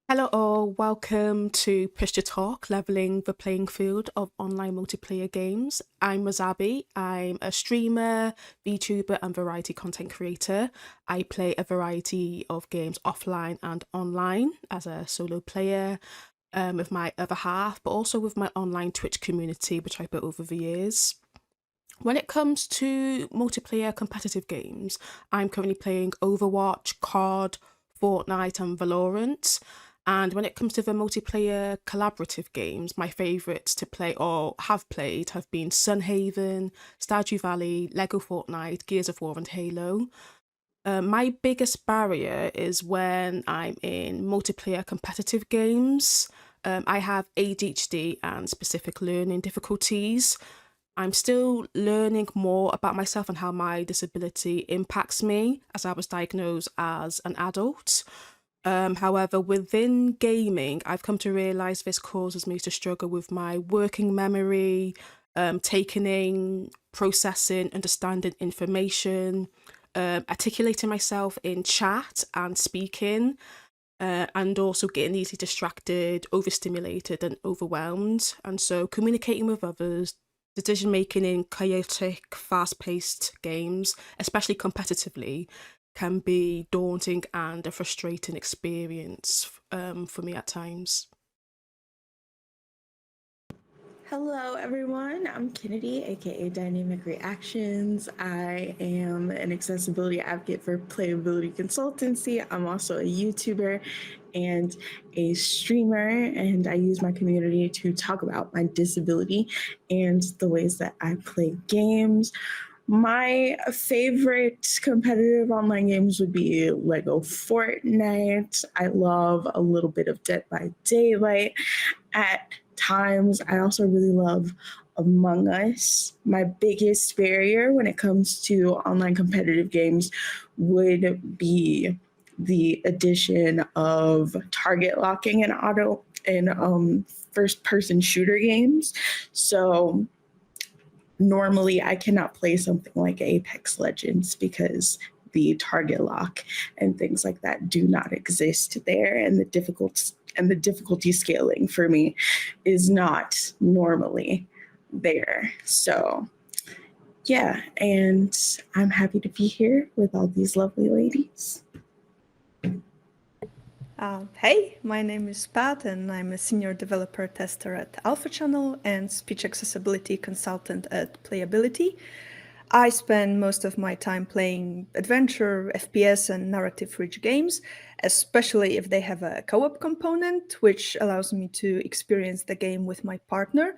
Hello all, welcome to Push to Talk, leveling the playing field of online multiplayer games. I'm Mazabi. I'm a streamer, VTuber, and variety content creator. I play a variety of games offline and online as a solo player, with my other half, but also with my online Twitch community, which I built over the years. When it comes to multiplayer competitive games, I'm currently playing Overwatch, COD, Fortnite, and Valorant. And when it comes to the multiplayer collaborative games, my favourites to play or have played have been Sunhaven, Stardew Valley, Lego Fortnite, Gears of War, and Halo. My biggest barrier is when I'm in multiplayer competitive games. I have ADHD and specific learning difficulties. I'm still learning more about myself and how my disability impacts me as I was diagnosed as an adult. However, within gaming, I've come to realize this causes me to struggle with my working memory, taking in, processing, understanding information, articulating myself in chat and speaking, and also getting easily distracted, overstimulated, and overwhelmed. And so, communicating with others, decision making in chaotic, fast paced games, especially competitively, can be daunting and a frustrating experience for me at times. Hello, everyone. I'm Kennedy, aka Dynamic Reactions. I am an accessibility advocate for Playability Consultancy. I'm also a YouTuber and a streamer, and I use my community to talk about my disability and the ways that I play games. My favorite competitive online games would be Lego Fortnite. I love a little bit of Dead by Daylight. At times, I also really love Among Us. My biggest barrier when it comes to online competitive games would be the addition of target locking and auto and first person shooter games. So normally I cannot play something like Apex Legends because the target lock and things like that do not exist there, and the difficulty scaling for me is not normally there. So yeah, and I'm happy to be here with all these lovely ladies. Hey, my name is Pat, and I'm a senior developer tester at Alpha Channel and speech accessibility consultant at Playability. I spend most of my time playing adventure, FPS, and narrative-rich games, especially if they have a co-op component, which allows me to experience the game with my partner.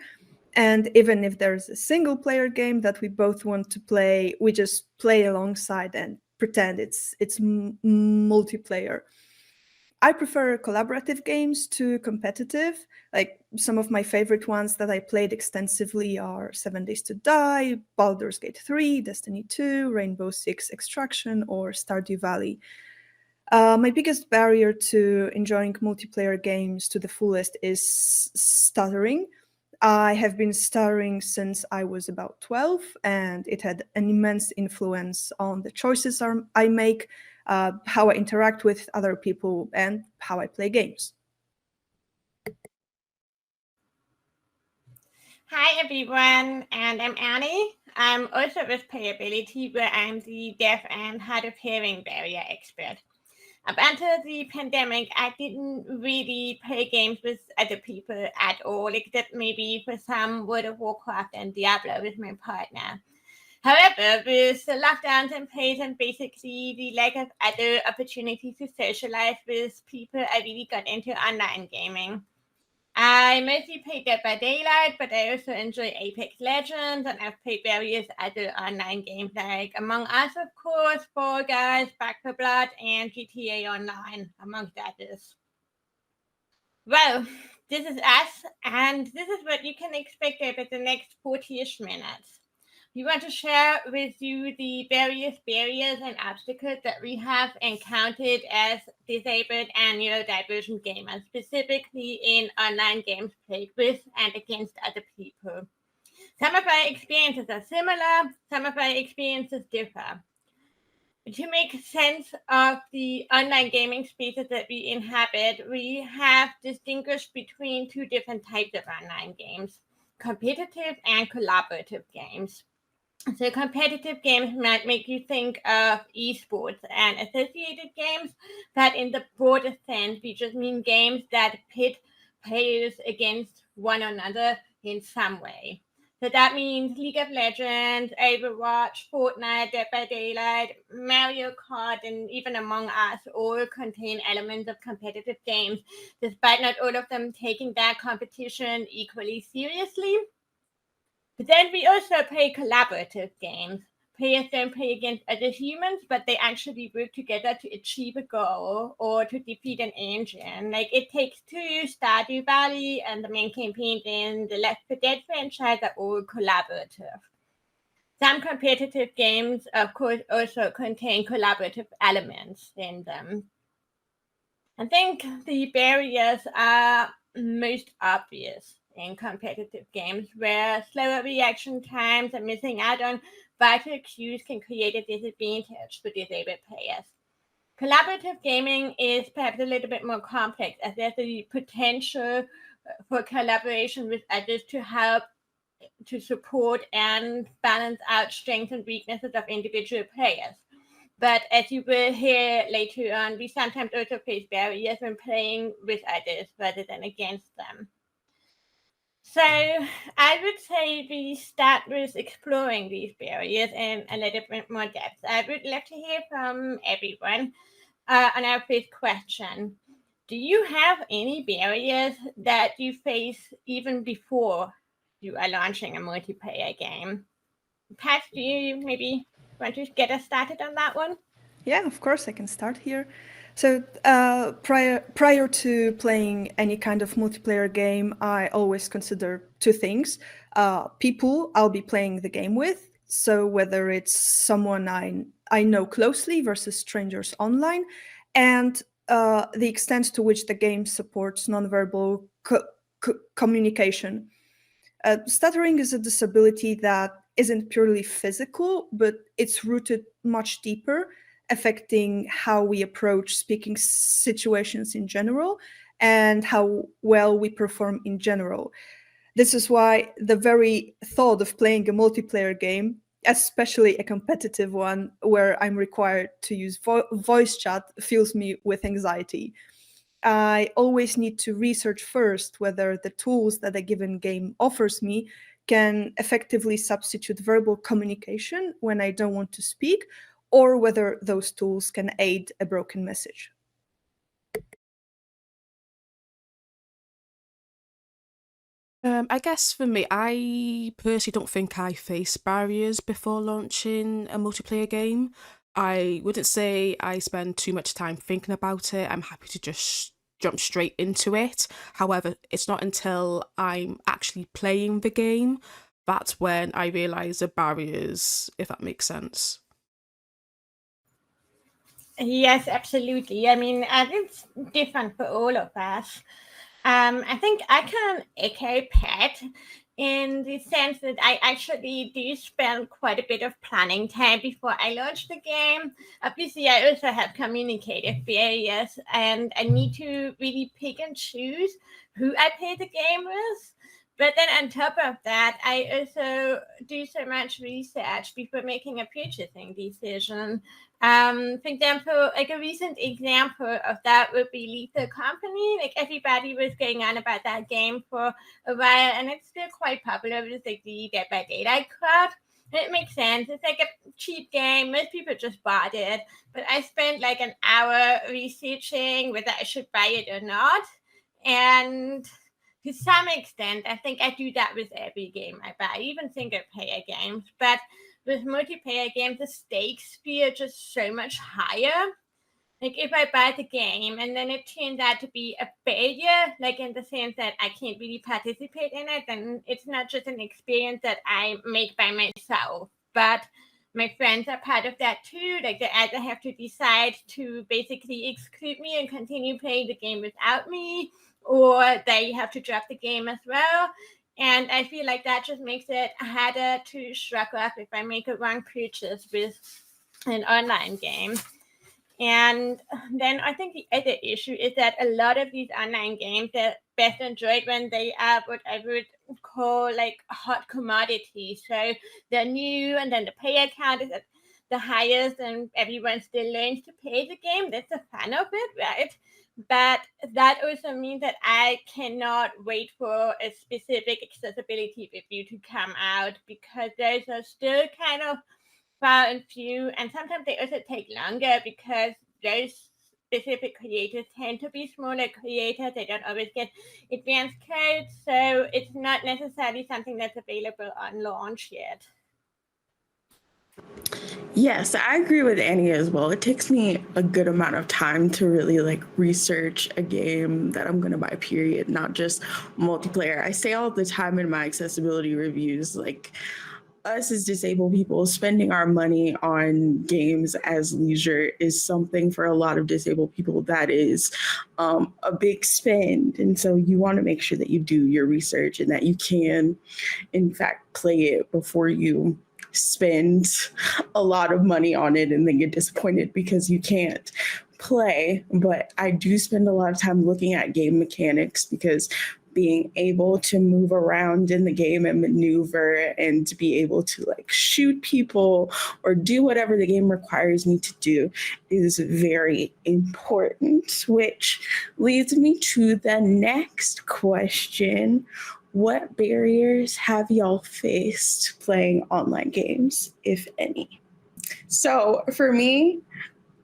And even if there's a single-player game that we both want to play, we just play alongside and pretend it's multiplayer. I prefer collaborative games to competitive. Like some of my favorite ones that I played extensively are 7 Days to Die, Baldur's Gate 3, Destiny 2, Rainbow Six Extraction, or Stardew Valley. My biggest barrier to enjoying multiplayer games to the fullest is stuttering. I have been stuttering since I was about 12, and it had an immense influence on the choices I make, how I interact with other people, and how I play games. Hi everyone, and I'm Annie. I'm also with Playability, where I'm the deaf and hard of hearing barrier expert. Up until the pandemic, I didn't really play games with other people at all, except maybe for some World of Warcraft and Diablo with my partner. However, with the lockdowns in place and basically the lack of other opportunities to socialize with people, I really got into online gaming. I mostly played Dead by Daylight, but I also enjoy Apex Legends, and I've played various other online games like Among Us, of course, Fall Guys, Back 4 Blood, and GTA Online, amongst others. Well, this is us, and this is what you can expect over the next 40-ish minutes. We want to share with you the various barriers and obstacles that we have encountered as disabled and neurodivergent gamers, specifically in online games played with and against other people. Some of our experiences are similar, some of our experiences differ. To make sense of the online gaming spaces that we inhabit, we have distinguished between two different types of online games: competitive and collaborative games. So, competitive games might make you think of esports and associated games, but in the broader sense, we just mean games that pit players against one another in some way. So that means League of Legends, Overwatch, Fortnite, Dead by Daylight, Mario Kart, and even Among Us all contain elements of competitive games, despite not all of them taking that competition equally seriously. But then we also play collaborative games. Players don't play against other humans, but they actually work together to achieve a goal or to defeat an engine. Like It Takes Two, Stardew Valley, and the main campaign in the Left 4 Dead franchise are all collaborative. Some competitive games, of course, also contain collaborative elements in them. I think the barriers are most obvious in competitive games, where slower reaction times and missing out on vital cues can create a disadvantage for disabled players. Collaborative gaming is perhaps a little bit more complex, as there's the potential for collaboration with others to help to support and balance out strengths and weaknesses of individual players. But as you will hear later on, we sometimes also face barriers when playing with others rather than against them. So I would say we start with exploring these barriers in a little bit more depth. I would love to hear from everyone on our first question. Do you have any barriers that you face even before you are launching a multiplayer game? Pat, do you maybe want to get us started on that one? Yeah, of course, I can start here. So prior to playing any kind of multiplayer game, I always consider two things: people I'll be playing the game with. So whether it's someone I know closely versus strangers online, and the extent to which the game supports nonverbal communication. Stuttering is a disability that isn't purely physical, but it's rooted much deeper, affecting how we approach speaking situations in general and how well we perform in general. This is why the very thought of playing a multiplayer game, especially a competitive one where I'm required to use voice chat, fills me with anxiety. I always need to research first whether the tools that a given game offers me can effectively substitute verbal communication when I don't want to speak, or whether those tools can aid a broken message. I guess for me, I personally don't think I faced barriers before launching a multiplayer game. I wouldn't say I spend too much time thinking about it. I'm happy to just jump straight into it. However, it's not until I'm actually playing the game that's when I realise the barriers, if that makes sense. Yes, absolutely. I mean, it's different for all of us. I think I can echo Pat in the sense that I actually do spend quite a bit of planning time before I launch the game. Obviously, I also have communicative barriers, and I need to really pick and choose who I play the game with. But then on top of that, I also do so much research before making a purchasing decision. For example, like a recent example of that would be Lethal Company. Like everybody was going on about that game for a while, and it's still quite popular with like the Dead by Daylight crowd. And it makes sense. It's like a cheap game. Most people just bought it. But I spent like an hour researching whether I should buy it or not. And to some extent, I think I do that with every game I buy, even single player games. But with multiplayer games, the stakes feel just so much higher. Like if I buy the game and then it turns out to be a failure, like in the sense that I can't really participate in it, then it's not just an experience that I make by myself, but my friends are part of that too. Like they either have to decide to basically exclude me and continue playing the game without me, or they have to drop the game as well. And I feel like that just makes it harder to shrug off if I make a wrong purchase with an online game. And then I think the other issue is that a lot of these online games are best enjoyed when they are what I would call like hot commodity. So they're new, and then the player count is at the highest, and everyone still learns to play the game. That's the fun of it, right? But that also means that I cannot wait for a specific accessibility review to come out, because those are still kind of far and few, and sometimes they also take longer because those specific creators tend to be smaller creators. They don't always get advanced code, so it's not necessarily something that's available on launch yet. Yes, I agree with Annie as well. It takes me a good amount of time to really like research a game that I'm going to buy, period, not just multiplayer. I say all the time in my accessibility reviews, like, us as disabled people spending our money on games as leisure is something for a lot of disabled people that is a big spend. And so you want to make sure that you do your research and that you can, in fact, play it before you spend a lot of money on it and then get disappointed because you can't play. But I do spend a lot of time looking at game mechanics, because being able to move around in the game and maneuver and to be able to like shoot people or do whatever the game requires me to do is very important, which leads me to the next question. What barriers have y'all faced playing online games, if any? So for me,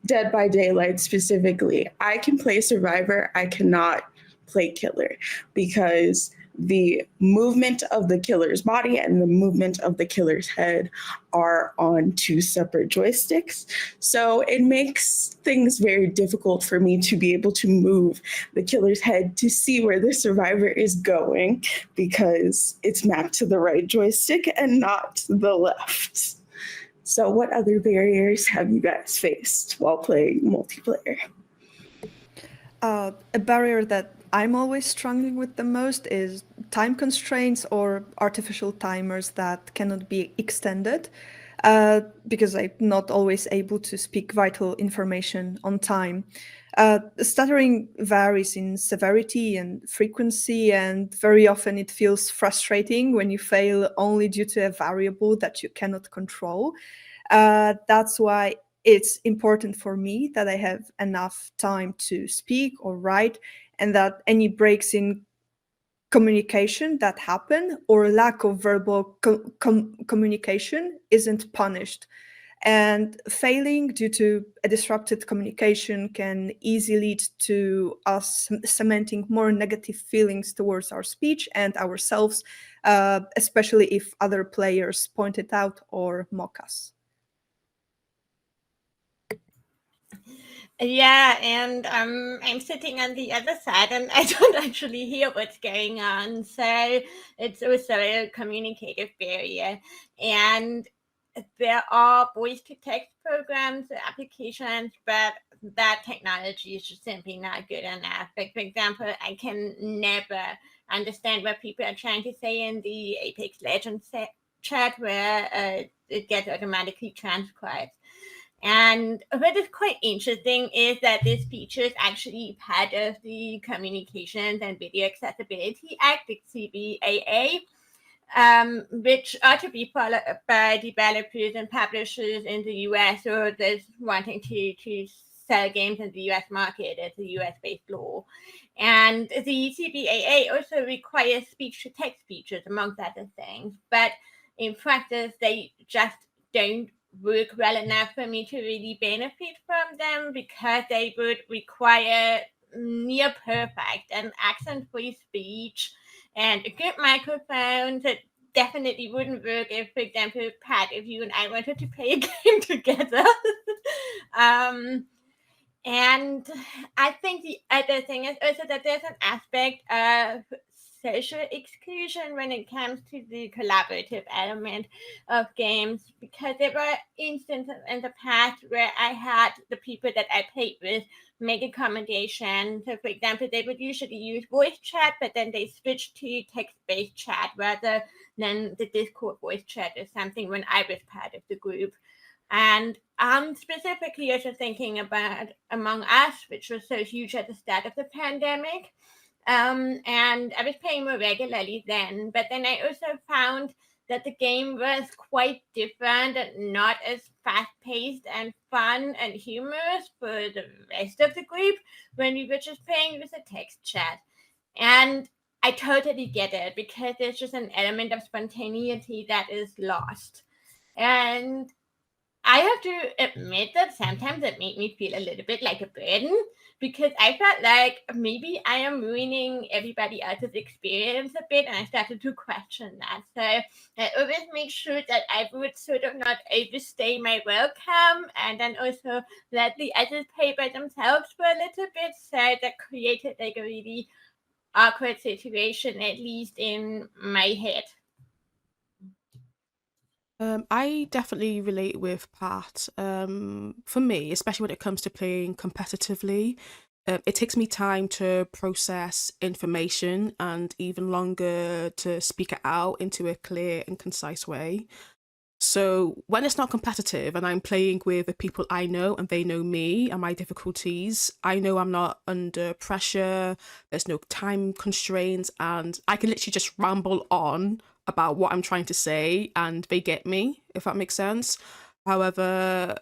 Dead by Daylight specifically, I can play Survivor, I cannot play Killer, because the movement of the killer's body and the movement of the killer's head are on two separate joysticks. So it makes things very difficult for me to be able to move the killer's head to see where the survivor is going, because it's mapped to the right joystick and not the left. So what other barriers have you guys faced while playing multiplayer? A barrier that I'm always struggling with the most is time constraints or artificial timers that cannot be extended, because I'm not always able to speak vital information on time. Stuttering varies in severity and frequency, and very often it feels frustrating when you fail only due to a variable that you cannot control. That's why it's important for me that I have enough time to speak or write, and that any breaks in communication that happen or lack of verbal communication isn't punished. And failing due to a disrupted communication can easily lead to us cementing more negative feelings towards our speech and ourselves, especially if other players point it out or mock us. Yeah, and I'm sitting on the other side, and I don't actually hear what's going on. So it's also a communicative barrier. And there are voice to text programs, applications, but that technology is just simply not good enough. Like, for example, I can never understand what people are trying to say in the Apex Legends chat, where it gets automatically transcribed. And what is quite interesting is that this feature is actually part of the Communications and Video Accessibility Act, the CBAA, which ought to be followed by developers and publishers in the US, or those wanting to sell games in the US market as a US-based law. And the CBAA also requires speech-to-text features, amongst other things. But in practice, they just don't work well enough for me to really benefit from them, because they would require near perfect and accent-free speech and a good microphone that definitely wouldn't work if, for example, Pat, if you and I wanted to play a game together. And I think the other thing is also that there's an aspect of social exclusion when it comes to the collaborative element of games, because there were instances in the past where I had the people that I played with make accommodation. So, for example, they would usually use voice chat, but then they switched to text-based chat rather than the Discord voice chat or something when I was part of the group. And I'm specifically also thinking about Among Us, which was so huge at the start of the pandemic. And I was playing more regularly then, but then I also found that the game was quite different and not as fast paced and fun and humorous for the rest of the group when we were just playing with a text chat. And I totally get it because there's just an element of spontaneity that is lost. And I have to admit that sometimes it made me feel a little bit like a burden because I felt like maybe I am ruining everybody else's experience a bit, and I started to question that. So I always make sure that I would sort of not overstay my welcome, and then also let the others pay by themselves for a little bit. So that created like a really awkward situation, at least in my head. I definitely relate with Pat. For me, especially when it comes to playing competitively, it takes me time to process information and even longer to speak it out into a clear and concise way. So when it's not competitive and I'm playing with the people I know and they know me and my difficulties, I know I'm not under pressure, there's no time constraints, and I can literally just ramble on about what I'm trying to say and they get me, if that makes sense. However,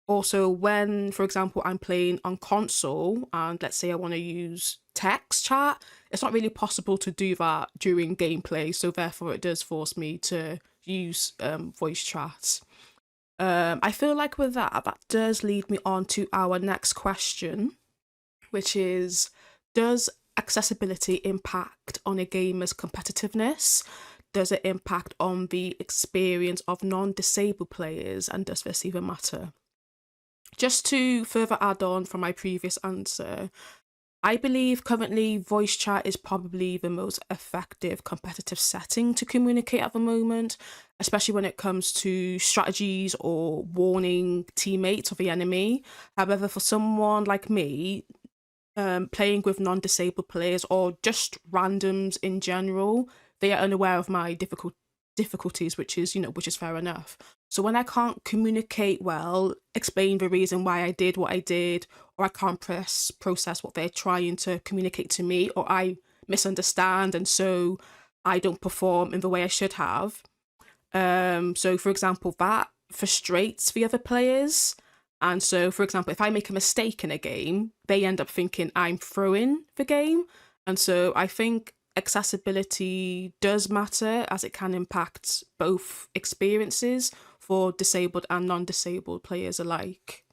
also when, for example, I'm playing on console and let's say I want to use text chat, it's not really possible to do that during gameplay, so therefore it does force me to use voice chat. I feel like with that, that does lead me on to our next question, which is, does accessibility impact on a gamer's competitiveness? Does it impact on the experience of non-disabled players, and does this even matter? Just to further add on from my previous answer, I believe currently voice chat is probably the most effective competitive setting to communicate at the moment, especially when it comes to strategies or warning teammates of the enemy. However, for someone like me, playing with non-disabled players or just randoms in general, they are unaware of my difficulties, which is, which is fair enough. So when I can't communicate well, explain the reason why I did what I did, or I can't process what they're trying to communicate to me, or I misunderstand and so I don't perform in the way I should have. So for example, that frustrates the other players. And so, for example, if I make a mistake in a game, they end up thinking I'm throwing the game. And so I think accessibility does matter as it can impact both experiences for disabled and non-disabled players alike.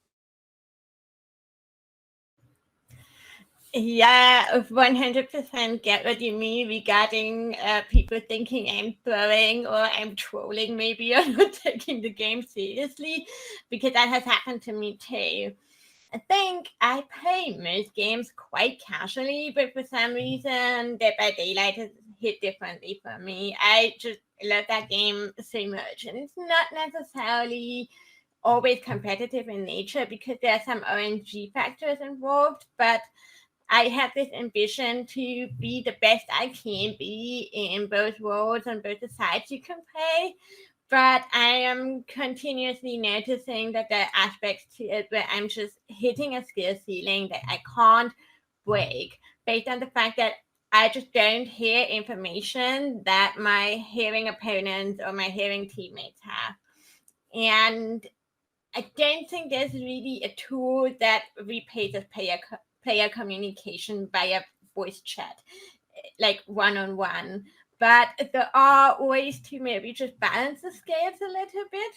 Yeah, 100% get what you mean regarding people thinking I'm throwing or I'm trolling maybe or not taking the game seriously, because that has happened to me too. I think I play most games quite casually, but for some reason, Dead by Daylight has hit differently for me. I just love that game so much, and it's not necessarily always competitive in nature because there are some RNG factors involved, but I have this ambition to be the best I can be in both roles and both the sides you can play. But I am continuously noticing that there are aspects to it where I'm just hitting a skill ceiling that I can't break based on the fact that I just don't hear information that my hearing opponents or my hearing teammates have. And I don't think there's really a tool that replaces player communication via voice chat, like one on one. But there are ways to maybe just balance the scales a little bit.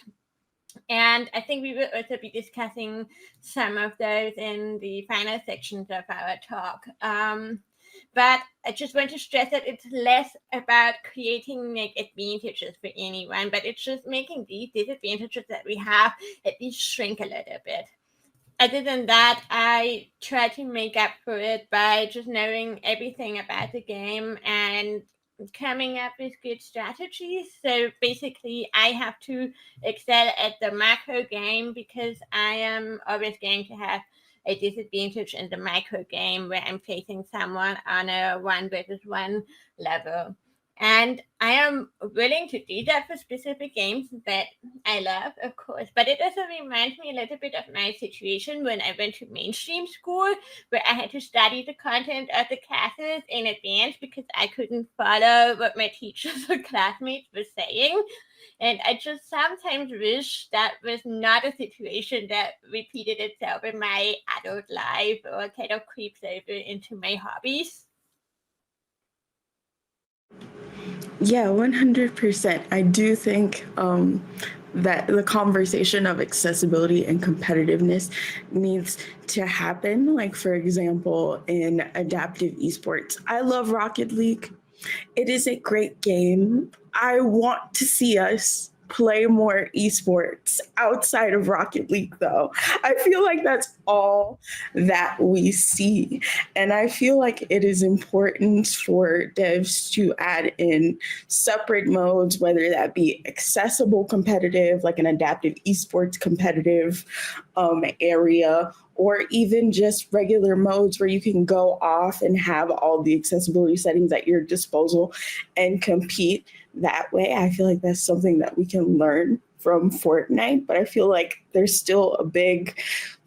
And I think we will also be discussing some of those in the final sections of our talk. But I just want to stress that it's less about creating like advantages for anyone, but it's just making these disadvantages that we have at least shrink a little bit. Other than that, I try to make up for it by just knowing everything about the game and coming up with good strategies. So basically, I have to excel at the macro game because I am always going to have a disadvantage in the micro game where I'm facing someone on a 1 versus 1 level. And I am willing to do that for specific games that I love, of course. But it also reminds me a little bit of my situation when I went to mainstream school, where I had to study the content of the classes in advance because I couldn't follow what my teachers or classmates were saying. And I just sometimes wish that was not a situation that repeated itself in my adult life or kind of creeps over into my hobbies. Yeah, 100%. I do think that the conversation of accessibility and competitiveness needs to happen. Like, for example, in adaptive esports, I love Rocket League. It is a great game. I want to see us play more esports outside of Rocket League, though. I feel like that's all that we see. And I feel like it is important for devs to add in separate modes, whether that be accessible competitive, like an adaptive esports competitive area, or even just regular modes where you can go off and have all the accessibility settings at your disposal and compete that way. I feel like that's something that we can learn from Fortnite, but I feel like there's still a big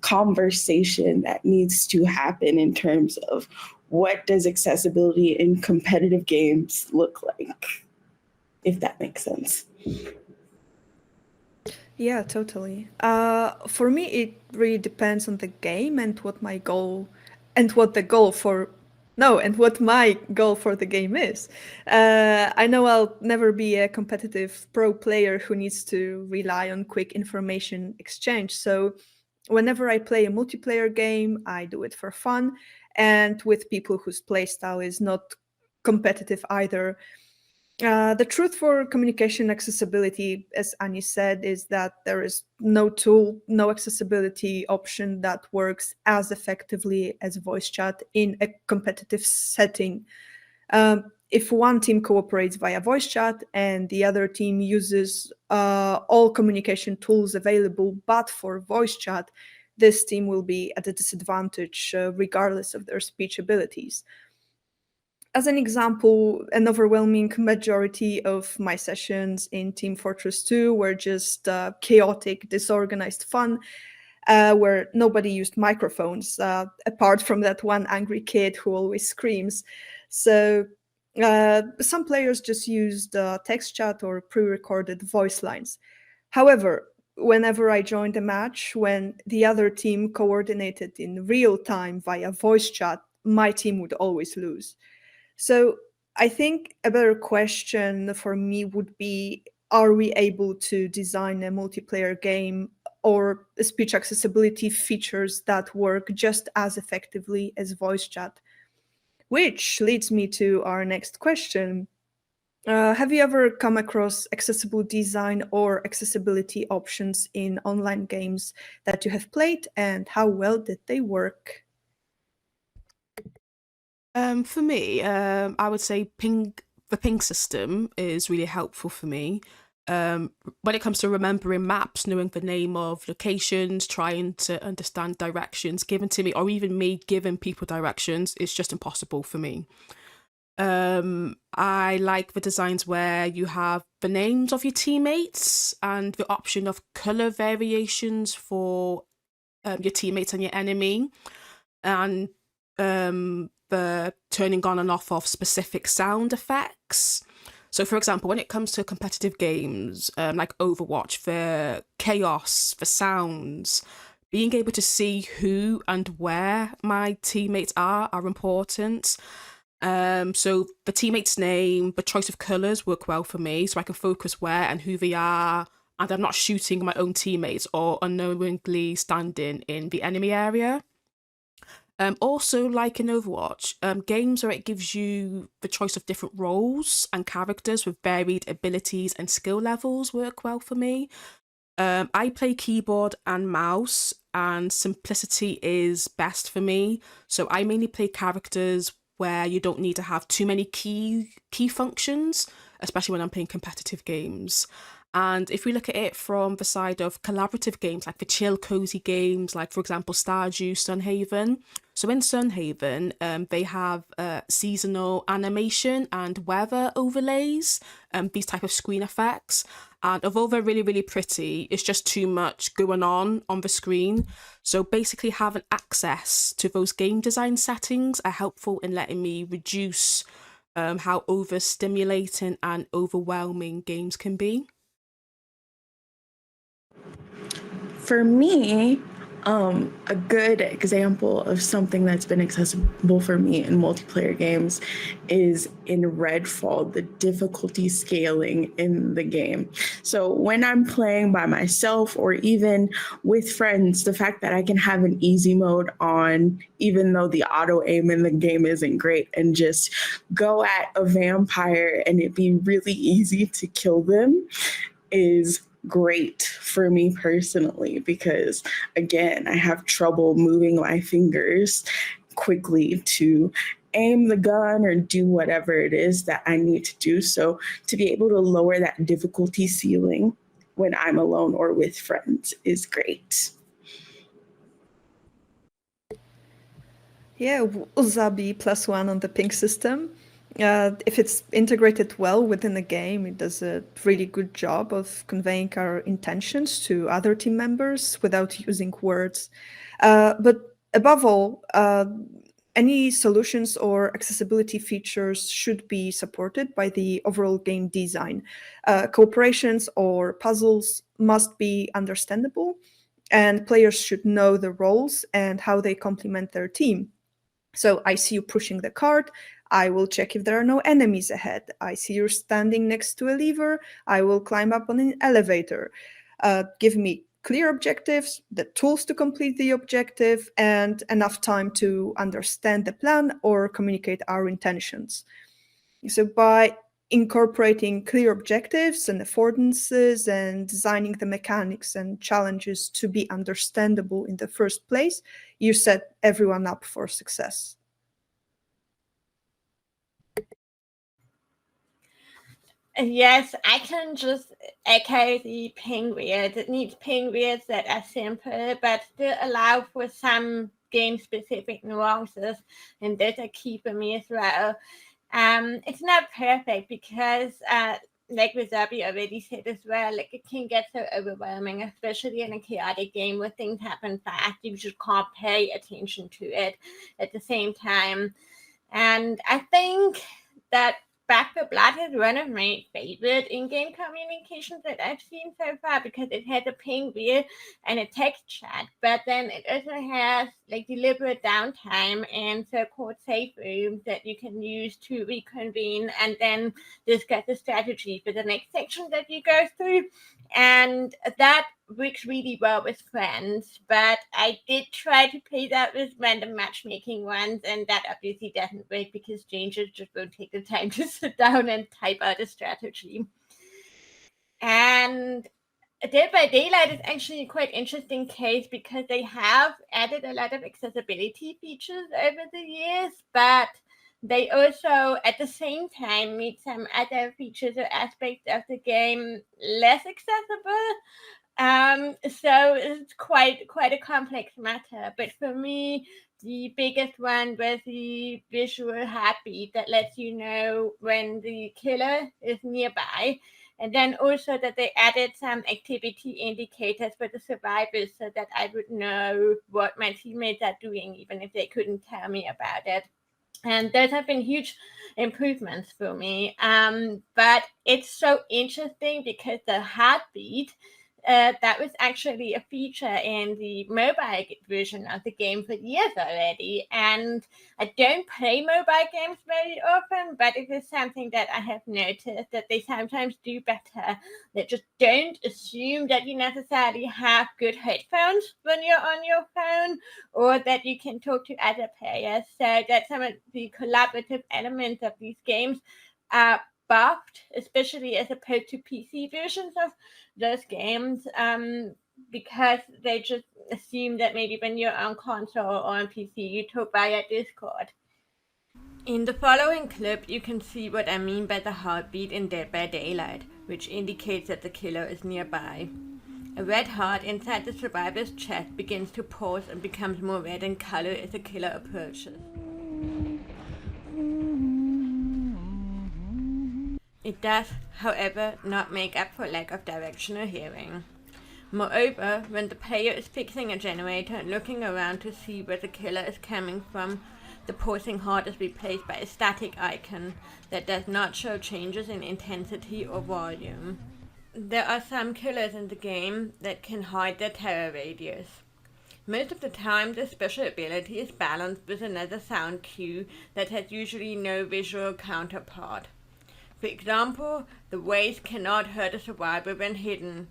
conversation that needs to happen in terms of what does accessibility in competitive games look like, if that makes sense. Yeah, totally. For me, it really depends on the game and what my goal and what the goal for no, and what my goal for the game is. I know I'll never be a competitive pro player who needs to rely on quick information exchange. So whenever I play a multiplayer game, I do it for fun and with people whose playstyle is not competitive either. The truth for communication accessibility, as Annie said, is that there is no tool, no accessibility option that works as effectively as voice chat in a competitive setting. If one team cooperates via voice chat and the other team uses all communication tools available but for voice chat, this team will be at a disadvantage regardless of their speech abilities. As an example, an overwhelming majority of my sessions in Team Fortress 2 were just chaotic, disorganized fun, where nobody used microphones, apart from that one angry kid who always screams. So some players just used text chat or pre-recorded voice lines. However, whenever I joined a match, when the other team coordinated in real time via voice chat, my team would always lose. So I think a better question for me would be, are we able to design a multiplayer game or speech accessibility features that work just as effectively as voice chat? Which leads me to our next question. Have you ever come across accessible design or accessibility options in online games that you have played, and how well did they work? For me, I would say the ping system is really helpful for me. When it comes to remembering maps, knowing the name of locations, trying to understand directions given to me, or even me giving people directions, it's just impossible for me. I like the designs where you have the names of your teammates and the option of color variations for your teammates and your enemy, and the turning on and off of specific sound effects. So, for example, when it comes to competitive games like Overwatch, for chaos, for sounds, being able to see who and where my teammates are important. So the teammate's name, the choice of colours work well for me, so I can focus where and who they are, and I'm not shooting my own teammates or unknowingly standing in the enemy area. Also, like in Overwatch, games where it gives you the choice of different roles and characters with varied abilities and skill levels work well for me. I play keyboard and mouse, and simplicity is best for me. So I mainly play characters where you don't need to have too many key functions, especially when I'm playing competitive games. And if we look at it from the side of collaborative games, like the chill, cozy games, like for example, Stardew, Sunhaven. So in Sunhaven, they have seasonal animation and weather overlays, these type of screen effects. And although they're really, really pretty, it's just too much going on the screen. So basically having access to those game design settings are helpful in letting me reduce how overstimulating and overwhelming games can be. For me, a good example of something that's been accessible for me in multiplayer games is in Redfall, the difficulty scaling in the game. So when I'm playing by myself or even with friends, the fact that I can have an easy mode on, even though the auto aim in the game isn't great, and just go at a vampire and it be really easy to kill them is great for me personally, because again, I have trouble moving my fingers quickly to aim the gun or do whatever it is that I need to do. So to be able to lower that difficulty ceiling when I'm alone or with friends is great. Yeah, Uzabi +1 on the ping system. If it's integrated well within the game, it does a really good job of conveying our intentions to other team members without using words. But above all, any solutions or accessibility features should be supported by the overall game design. Cooperations or puzzles must be understandable, and players should know the roles and how they complement their team. So I see you pushing the cart. I will check if there are no enemies ahead. I see you're standing next to a lever. I will climb up on an elevator. Give me clear objectives, the tools to complete the objective, and enough time to understand the plan or communicate our intentions. So by incorporating clear objectives and affordances and designing the mechanics and challenges to be understandable in the first place, you set everyone up for success. Yes, I can just echo the ping wheels. It needs ping wheels that are simple, but still allow for some game-specific nuances, and that are key for me as well. It's not perfect because, like Wasabi already said as well, like it can get so overwhelming, especially in a chaotic game where things happen fast. You just can't pay attention to it at the same time. And I think that Back 4 Blood is one of my favorite in-game communications that I've seen so far, because it has a ping wheel and a text chat, but then it also has like deliberate downtime and so-called safe rooms that you can use to reconvene and then discuss the strategy for the next section that you go through. And that works really well with friends, but I did try to play that with random matchmaking ones, and that obviously doesn't work because strangers just won't take the time to sit down and type out a strategy. And Dead by Daylight is actually a quite interesting case because they have added a lot of accessibility features over the years, but they also at the same time made some other features or aspects of the game less accessible. So it's quite a complex matter. But for me, the biggest one was the visual heartbeat that lets you know when the killer is nearby. And then also that they added some activity indicators for the survivors so that I would know what my teammates are doing, even if they couldn't tell me about it. And those have been huge improvements for me. But it's so interesting because the heartbeat, that was actually a feature in the mobile version of the game for years already. And I don't play mobile games very often, but it is something that I have noticed that they sometimes do better. They just don't assume that you necessarily have good headphones when you're on your phone, or that you can talk to other players. So that some of the collaborative elements of these games are buffed, especially as opposed to PC versions of those games, because they just assume that maybe when you're on console or on PC, you talk via Discord. In the following clip, you can see what I mean by the heartbeat in Dead by Daylight, which indicates that the killer is nearby. A red heart inside the survivor's chest begins to pulse and becomes more red in color as the killer approaches. It does, however, not make up for lack of direction or hearing. Moreover, when the player is fixing a generator and looking around to see where the killer is coming from, the pulsing heart is replaced by a static icon that does not show changes in intensity or volume. There are some killers in the game that can hide their terror radius. Most of the time, this special ability is balanced with another sound cue that has usually no visual counterpart. For example, the waves cannot hurt a survivor when hidden.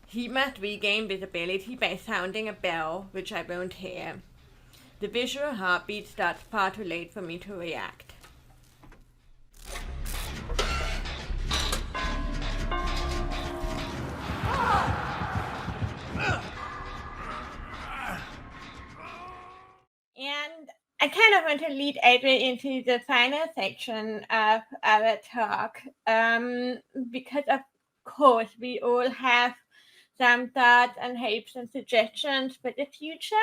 He must regain visibility by sounding a bell, which I won't hear. The visual heartbeat starts far too late for me to react. And I kind of want to lead Adri into the final section of our talk, because of course we all have some thoughts and hopes and suggestions for the future.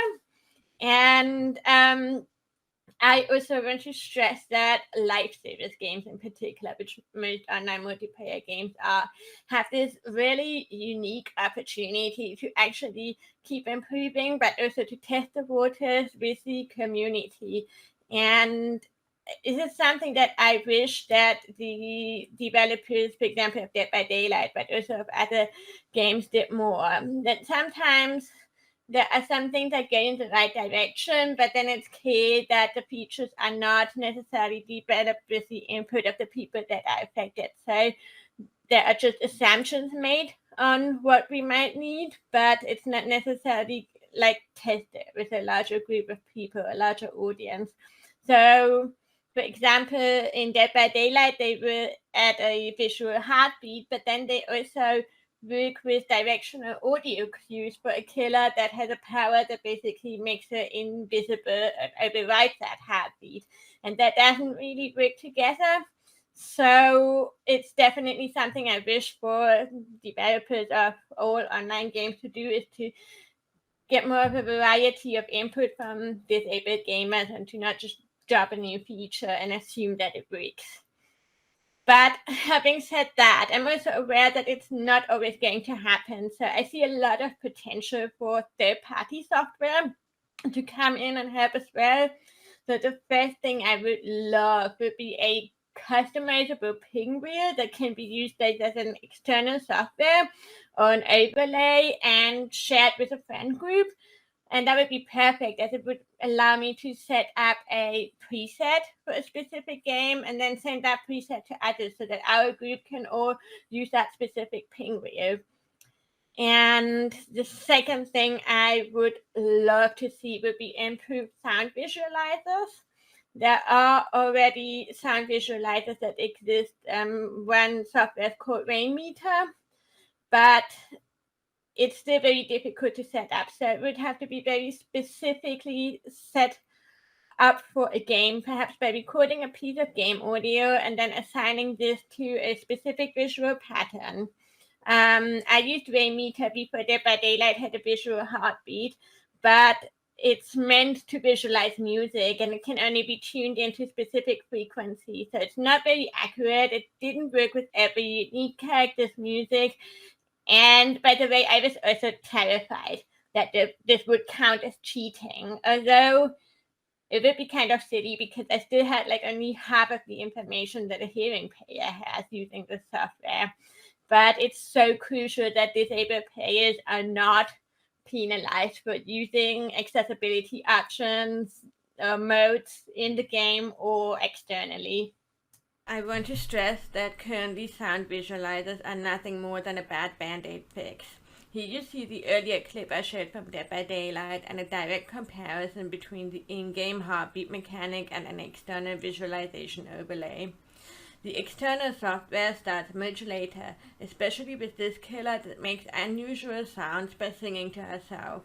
And I also want to stress that life service games in particular, which most online multiplayer games are, have this really unique opportunity to actually keep improving, but also to test the waters with the community. And this is something that I wish that the developers, for example, of Dead by Daylight, but also of other games did more. That sometimes there are some things that go in the right direction, but then it's clear that the features are not necessarily developed with the input of the people that are affected. So there are just assumptions made on what we might need, but it's not necessarily like tested with a larger group of people, a larger audience. So, for example, in Dead by Daylight, they will add a visual heartbeat, but then they also work with directional audio cues for a killer that has a power that basically makes her invisible and overrides that heartbeat. And that doesn't really work together. So it's definitely something I wish for developers of all online games to do, is to get more of a variety of input from disabled gamers and to not just drop a new feature and assume that it works. But having said that, I'm also aware that it's not always going to happen. So I see a lot of potential for third-party software to come in and help as well. So the first thing I would love would be a customizable ping wheel that can be used as an external software or an overlay and shared with a friend group. And that would be perfect, as it would allow me to set up a preset for a specific game and then send that preset to others so that our group can all use that specific ping wheel. And the second thing I would love to see would be improved sound visualizers. There are already sound visualizers that exist. One software is called Rainmeter, but it's still very difficult to set up. So it would have to be very specifically set up for a game, perhaps by recording a piece of game audio and then assigning this to a specific visual pattern. I used Rainmeter before Dead by Daylight had a visual heartbeat, but it's meant to visualize music and it can only be tuned into specific frequencies. So it's not very accurate. It didn't work with every unique character's music. And by the way, I was also terrified that this would count as cheating, although it would be kind of silly because I still had like only half of the information that a hearing player has using the software. But it's so crucial that disabled players are not penalized for using accessibility options, modes in the game or externally. I want to stress that currently sound visualizers are nothing more than a bad band-aid fix. Here you see the earlier clip I showed from Dead by Daylight and a direct comparison between the in-game heartbeat mechanic and an external visualization overlay. The external software starts much later, especially with this killer that makes unusual sounds by singing to herself.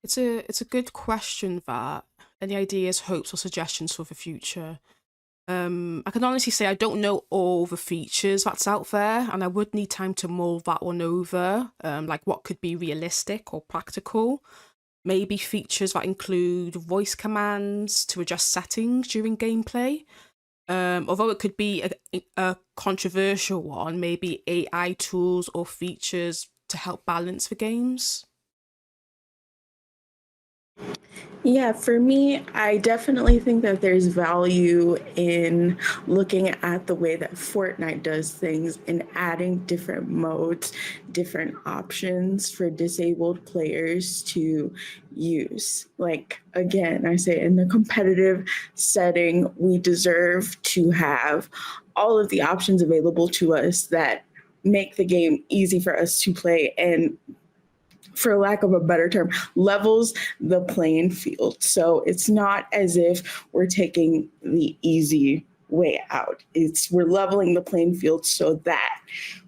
It's a good question, that. Any ideas, hopes, or suggestions for the future? I can honestly say I don't know all the features that's out there, and I would need time to mull that one over. Like what could be realistic or practical. Maybe features that include voice commands to adjust settings during gameplay. Although it could be a controversial one, maybe AI tools or features to help balance the games. Yeah, for me, I definitely think that there's value in looking at the way that Fortnite does things and adding different modes, different options for disabled players to use. Like, again, I say in the competitive setting, we deserve to have all of the options available to us that make the game easy for us to play and, for lack of a better term, levels the playing field. So it's not as if we're taking the easy way out. It's we're leveling the playing field so that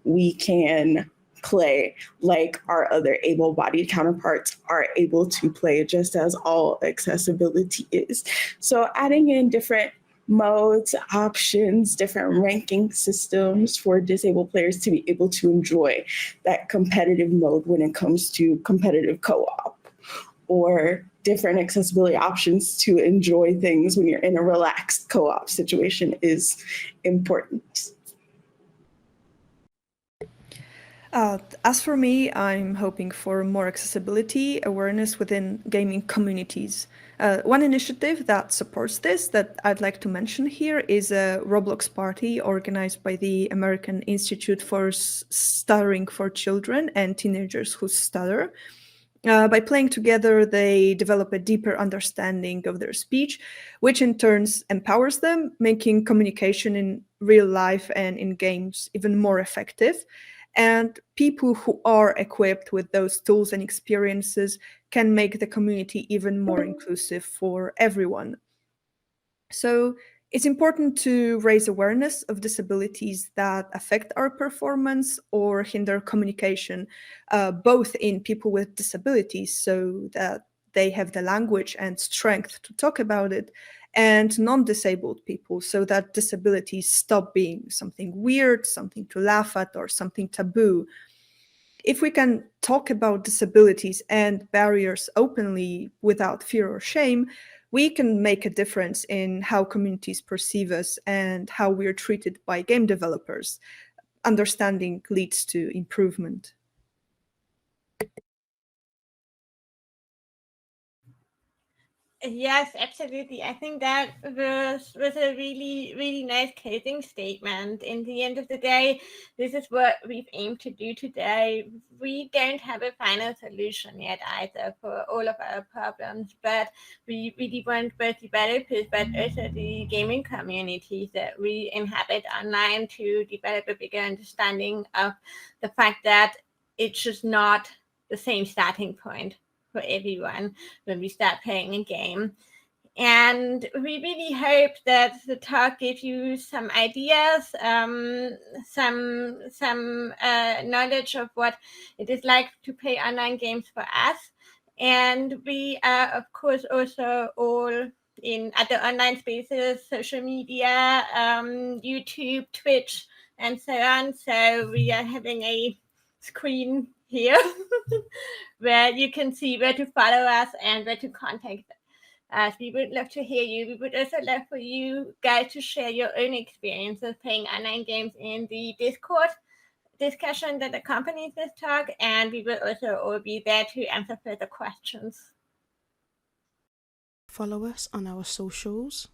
we can play like our other able-bodied counterparts are able to play, just as all accessibility is. So adding in different modes, options, different ranking systems for disabled players to be able to enjoy that competitive mode when it comes to competitive co-op, or different accessibility options to enjoy things when you're in a relaxed co-op situation is important. As for me, I'm hoping for more accessibility awareness within gaming communities. One initiative that supports this that I'd like to mention here is a Roblox party organized by the American Institute for Stuttering for Children and Teenagers Who Stutter. By playing together, they develop a deeper understanding of their speech, which in turn empowers them, making communication in real life and in games even more effective. And people who are equipped with those tools and experiences can make the community even more inclusive for everyone. So it's important to raise awareness of disabilities that affect our performance or hinder communication, both in people with disabilities, so that they have the language and strength to talk about it, and non-disabled people, so that disabilities stop being something weird, something to laugh at, or something taboo. If we can talk about disabilities and barriers openly without fear or shame, we can make a difference in how communities perceive us and how we're treated by game developers. Understanding leads to improvement. Yes, absolutely. I think that was a really, really nice closing statement. In the end of the day, this is what we've aimed to do today. We don't have a final solution yet either for all of our problems, but we really want both developers but also the gaming communities that we inhabit online to develop a bigger understanding of the fact that it's just not the same starting point for everyone when we start playing a game. And we really hope that the talk gives you some ideas, some knowledge of what it is like to play online games for us. And we are, of course, also all in other online spaces, social media, YouTube, Twitch, and so on. So we are having a screen here where you can see where to follow us and where to contact us. We would love to hear you. We would also love for you guys to share your own experiences playing online games in the Discord discussion that accompanies this talk, and we will also all be there to answer further questions. Follow us on our socials.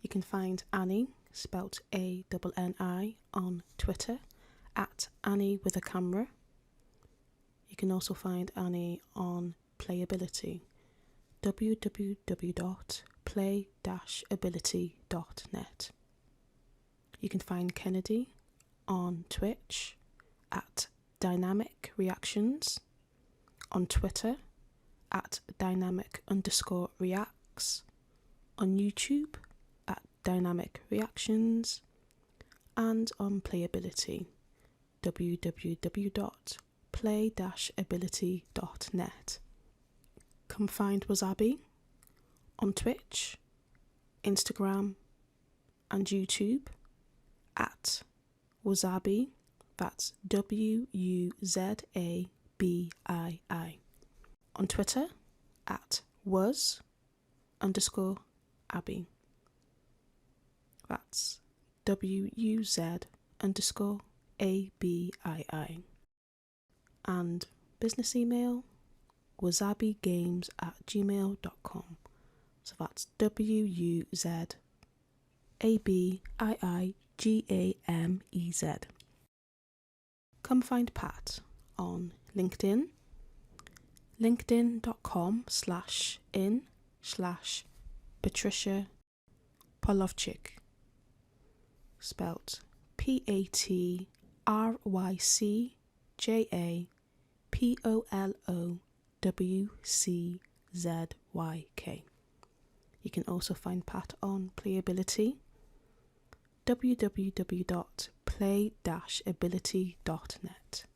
You can find Annie, spelt ANNI, on Twitter at Annie with a camera. You can also find Annie on Playability, www.play-ability.net. You can find Kennedy on Twitch at Dynamic Reactions, on Twitter at Dynamic_Reacts, on YouTube at Dynamic Reactions, and on Playability, www.play-ability.net. come find Wasabi on Twitch, Instagram and YouTube at Wasabi, that's WUZABII. On Twitter at was_Abby. That's WUZ_ABII. And business email wasabigames@gmail.com. So that's WUZABIIGAMEZ. Come find Pat on LinkedIn, linkedin.com/in/Patricia Polovchik, spelt PATRYCJAPOLOWCZYK. You can also find Pat on Playability, www.play-ability.net.